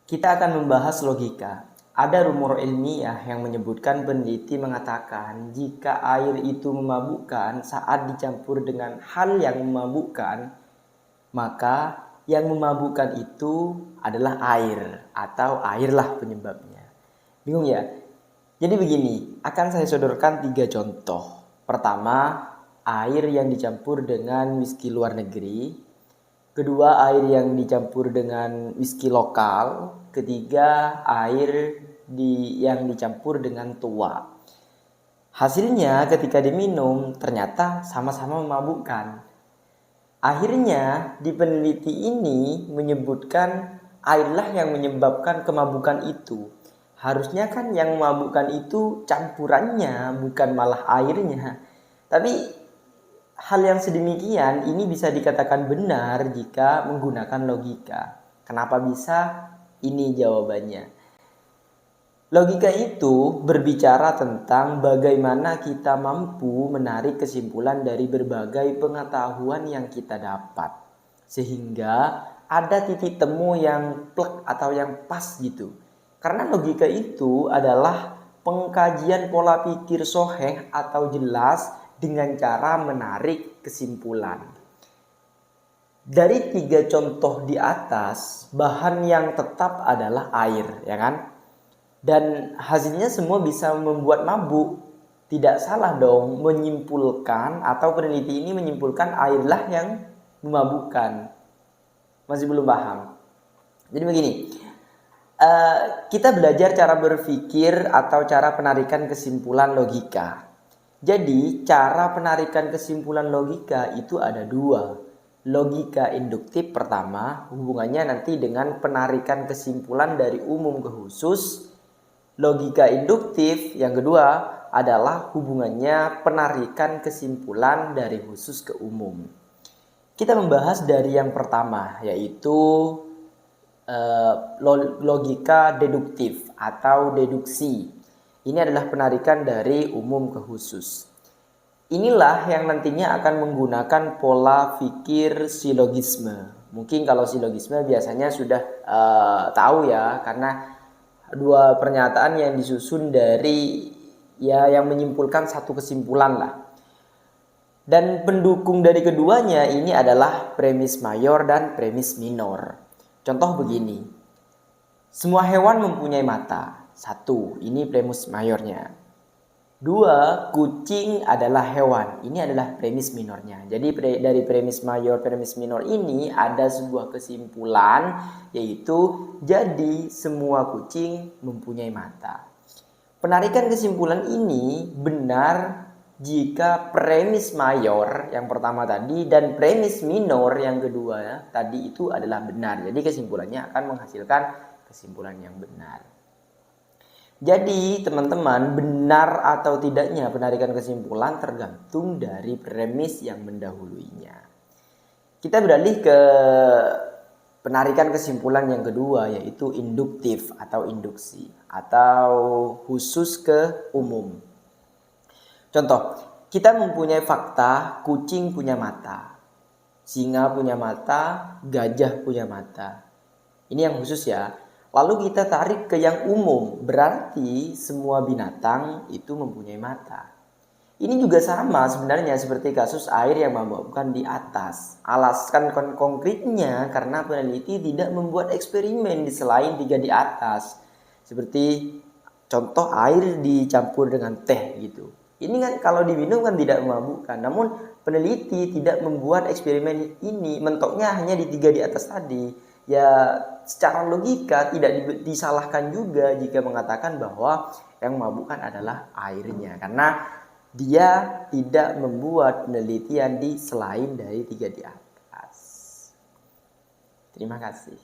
Kita akan membahas logika. Ada rumor ilmiah yang menyebutkan peneliti mengatakan jika air itu memabukkan saat dicampur dengan hal yang memabukkan, maka yang memabukkan itu adalah air atau airlah penyebabnya. Bingung ya? Jadi begini, akan saya sodorkan 3 contoh. Pertama, air yang dicampur dengan whisky luar negeri. Kedua, air yang dicampur dengan whisky lokal. Ketiga, air yang dicampur dengan tua. Hasilnya ketika diminum ternyata sama-sama memabukkan. Akhirnya di peneliti ini menyebutkan airlah yang menyebabkan kemabukan itu. Harusnya kan yang memabukkan itu campurannya, bukan malah airnya. Tapi hal yang sedemikian ini bisa dikatakan benar jika menggunakan logika. Kenapa bisa? Ini jawabannya. Logika itu berbicara tentang bagaimana kita mampu menarik kesimpulan dari berbagai pengetahuan yang kita dapat. Sehingga ada titik temu yang plek atau yang pas gitu. Karena logika itu adalah pengkajian pola pikir soheh atau jelas dengan cara menarik kesimpulan. Dari 3 contoh di atas, bahan yang tetap adalah air, ya kan? Dan hasilnya semua bisa membuat mabuk. Tidak salah dong menyimpulkan atau peneliti ini menyimpulkan airlah yang memabukkan. Masih belum paham? Jadi begini, kita belajar cara berpikir atau cara penarikan kesimpulan logika. Jadi cara penarikan kesimpulan logika itu ada 2. Logika induktif pertama hubungannya nanti dengan penarikan kesimpulan dari umum ke khusus. Logika induktif yang kedua adalah hubungannya penarikan kesimpulan dari khusus ke umum. Kita membahas dari yang pertama, yaitu logika deduktif atau deduksi. Ini adalah penarikan dari umum ke khusus. Inilah yang nantinya akan menggunakan pola pikir silogisme. Mungkin kalau silogisme biasanya sudah tahu ya, karena 2 pernyataan yang disusun dari yang menyimpulkan satu kesimpulan lah. Dan pendukung dari keduanya ini adalah premis mayor dan premis minor. Contoh begini, semua hewan mempunyai mata. 1, ini premis mayornya. 2, kucing adalah hewan. Ini adalah premis minornya. Jadi dari premis mayor, premis minor ini ada sebuah kesimpulan, yaitu jadi semua kucing mempunyai mata. Penarikan kesimpulan ini benar jika premis mayor yang pertama tadi dan premis minor yang kedua tadi itu adalah benar. Jadi kesimpulannya akan menghasilkan kesimpulan yang benar. Jadi teman-teman, benar atau tidaknya penarikan kesimpulan tergantung dari premis yang mendahuluinya. Kita beralih ke penarikan kesimpulan yang kedua, yaitu induktif atau induksi atau khusus ke umum. Contoh, kita mempunyai fakta kucing punya mata, singa punya mata, gajah punya mata. Ini yang khusus ya. Lalu kita tarik ke yang umum, berarti semua binatang itu mempunyai mata. Ini juga sama sebenarnya seperti kasus air yang memabukkan di atas. Alasan konkretnya karena peneliti tidak membuat eksperimen di selain 3 di atas. Seperti contoh air dicampur dengan teh gitu. Ini kan kalau diminum kan tidak memabukkan. Namun peneliti tidak membuat eksperimen ini, mentoknya hanya di 3 di atas tadi. Ya secara logika tidak disalahkan juga jika mengatakan bahwa yang memabukkan adalah airnya, karena dia tidak membuat penelitian di selain dari 3 di atas. Terima kasih.